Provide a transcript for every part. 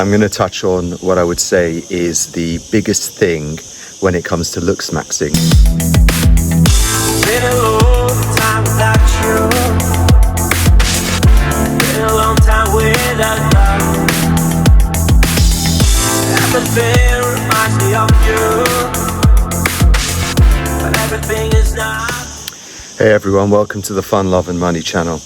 I'm going to touch on what I would say is the biggest thing when it comes to looks maxing. Been a long time without you. Been a long time without love. Everything reminds me of you, but everything is not. Hey everyone, welcome to the Fun, Love and Money channel.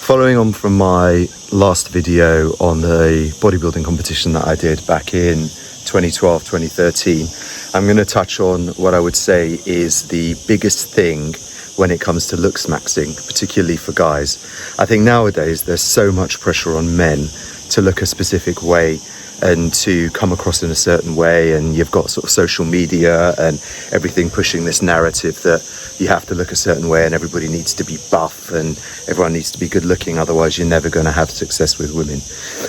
Following on from my last video on the bodybuilding competition that I did back in 2012, 2013, I'm going to touch on what I would say is the biggest thing when it comes to looks maxing, particularly for guys. I think nowadays there's so much pressure on men to look a specific way and to come across in a certain way, and you've got sort of social media and everything pushing this narrative that you have to look a certain way and everybody needs to be buff and everyone needs to be good looking, otherwise you're never going to have success with women.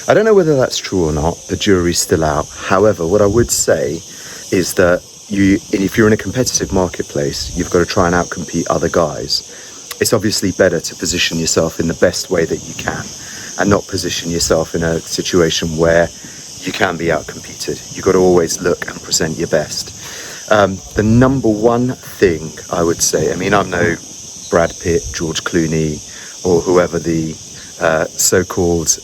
I don't know whether that's true or not, the jury's still out. However, what I would say is that if you're in a competitive marketplace, you've got to try and outcompete other guys. It's obviously better to position yourself in the best way that you can and not position yourself in a situation where you can be outcompeted. You've got to always look and present your best. The number one thing I would say, I mean, I'm no Brad Pitt, George Clooney, or whoever the so-called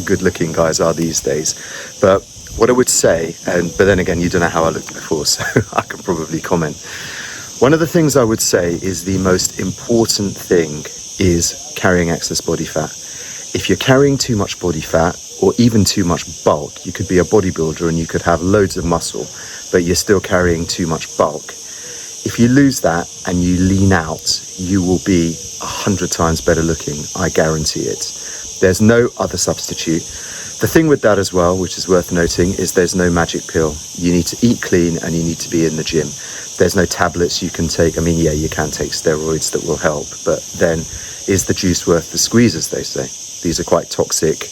good-looking guys are these days, but what I would say, but then again, you don't know how I looked before, so I can probably comment. One of the things I would say is the most important thing is carrying excess body fat. If you're carrying too much body fat, or even too much bulk, you could be a bodybuilder and you could have loads of muscle, but you're still carrying too much bulk. If you lose that and you lean out, you will be 100 times better looking, I guarantee it. There's no other substitute. The thing with that as well, which is worth noting, is there's no magic pill. You need to eat clean and you need to be in the gym. There's no tablets you can take. I mean, yeah, you can take steroids that will help, but then is the juice worth the squeeze, as they say? These are quite toxic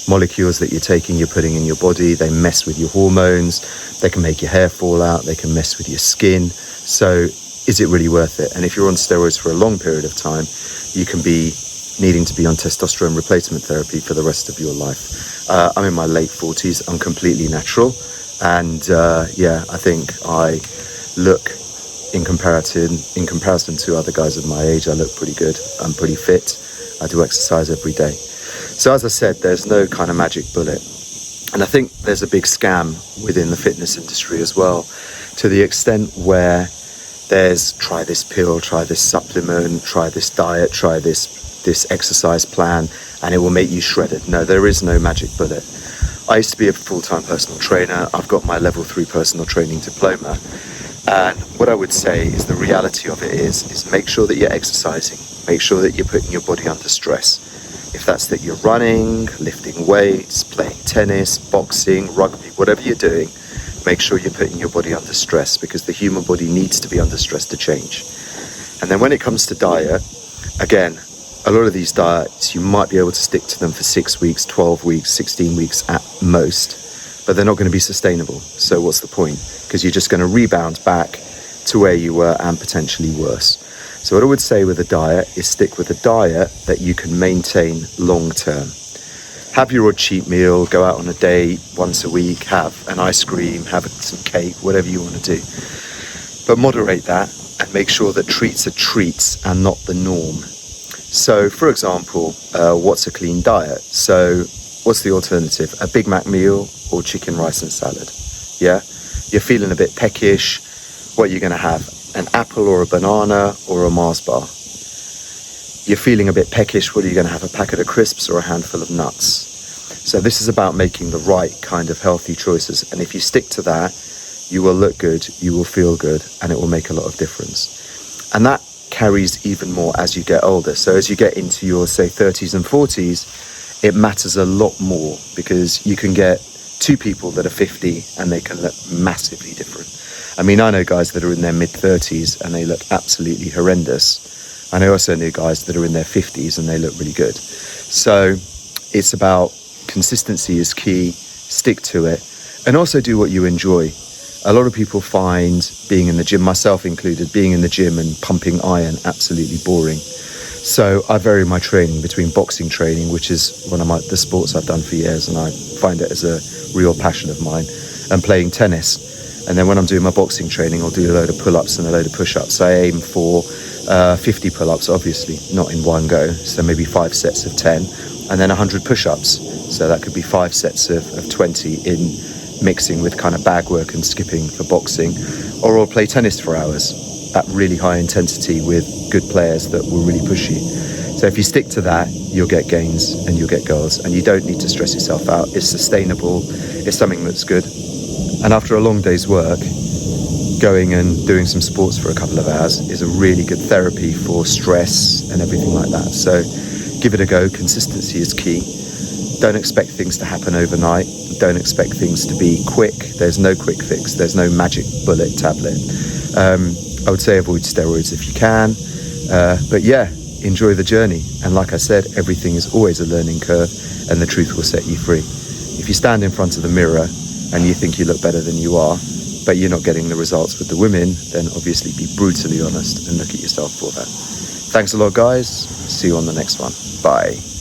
molecules that you're taking, you're putting in your body. They mess with your hormones, they can make your hair fall out, they can mess with your skin. So is it really worth it? And if you're on steroids for a long period of time, you can be needing to be on testosterone replacement therapy for the rest of your life. I'm in my late 40s, I'm completely natural, and I think I look, in comparison to other guys of my age, I look pretty good. I'm pretty fit, I do exercise every day. So as I said, there's no kind of magic bullet. And I think there's a big scam within the fitness industry as well, to the extent where there's try this pill, try this supplement, try this diet, try this exercise plan, and it will make you shredded. No, there is no magic bullet. I used to be a full-time personal trainer. I've got my level 3 personal training diploma. And what I would say is the reality of it is make sure that you're exercising. Make sure that you're putting your body under stress. If that's that you're running, lifting weights, playing tennis, boxing, rugby, whatever you're doing, make sure you're putting your body under stress, because the human body needs to be under stress to change. And then when it comes to diet, again, a lot of these diets, you might be able to stick to them for 6 weeks, 12 weeks, 16 weeks at most, but they're not going to be sustainable. So what's the point? Because you're just going to rebound back to where you were and potentially worse. So what I would say with a diet is stick with a diet that you can maintain long term. Have your odd cheat meal, go out on a date once a week, have an ice cream, have some cake, whatever you want to do. But moderate that and make sure that treats are treats and not the norm. So for example, what's a clean diet? So what's the alternative? A Big Mac meal or chicken, rice and salad? Yeah? You're feeling a bit peckish, what are you going to have? An apple or a banana or a Mars bar? You're feeling a bit peckish, what are you going to have? A packet of crisps or a handful of nuts? So this is about making the right kind of healthy choices. And if you stick to that, you will look good, you will feel good, and it will make a lot of difference. And that carries even more as you get older. So as you get into your, say, 30s and 40s, it matters a lot more, because you can get two people that are 50 and they can look massively different. I mean, I know guys that are in their mid-30s and they look absolutely horrendous. And I also know guys that are in their 50s and they look really good. So it's about consistency is key, stick to it, and also do what you enjoy. A lot of people find being in the gym, myself included, being in the gym and pumping iron absolutely boring. So I vary my training between boxing training, which is one of the sports I've done for years, and I find it as a real passion of mine, and playing tennis. And then when I'm doing my boxing training, I'll do a load of pull-ups and a load of push-ups. I aim for 50 pull-ups, obviously, not in one go. So maybe 5 sets of 10, and then 100 push-ups. So that could be 5 sets of 20 in mixing with kind of bag work and skipping for boxing. Or I'll play tennis for hours at really high intensity with good players that will really push you. So if you stick to that, you'll get gains and you'll get goals, and you don't need to stress yourself out. It's sustainable, it's something that's good. And after a long day's work, going and doing some sports for a couple of hours is a really good therapy for stress and everything like that. So give it a go. Consistency is key. Don't expect things to happen overnight. Don't expect things to be quick. There's no quick fix. There's no magic bullet tablet. I would say avoid steroids if you can. But yeah, enjoy the journey. And like I said, everything is always a learning curve, and the truth will set you free. If you stand in front of the mirror and you think you look better than you are, but you're not getting the results with the women, then obviously be brutally honest and look at yourself for that. Thanks a lot, guys. See you on the next one. Bye.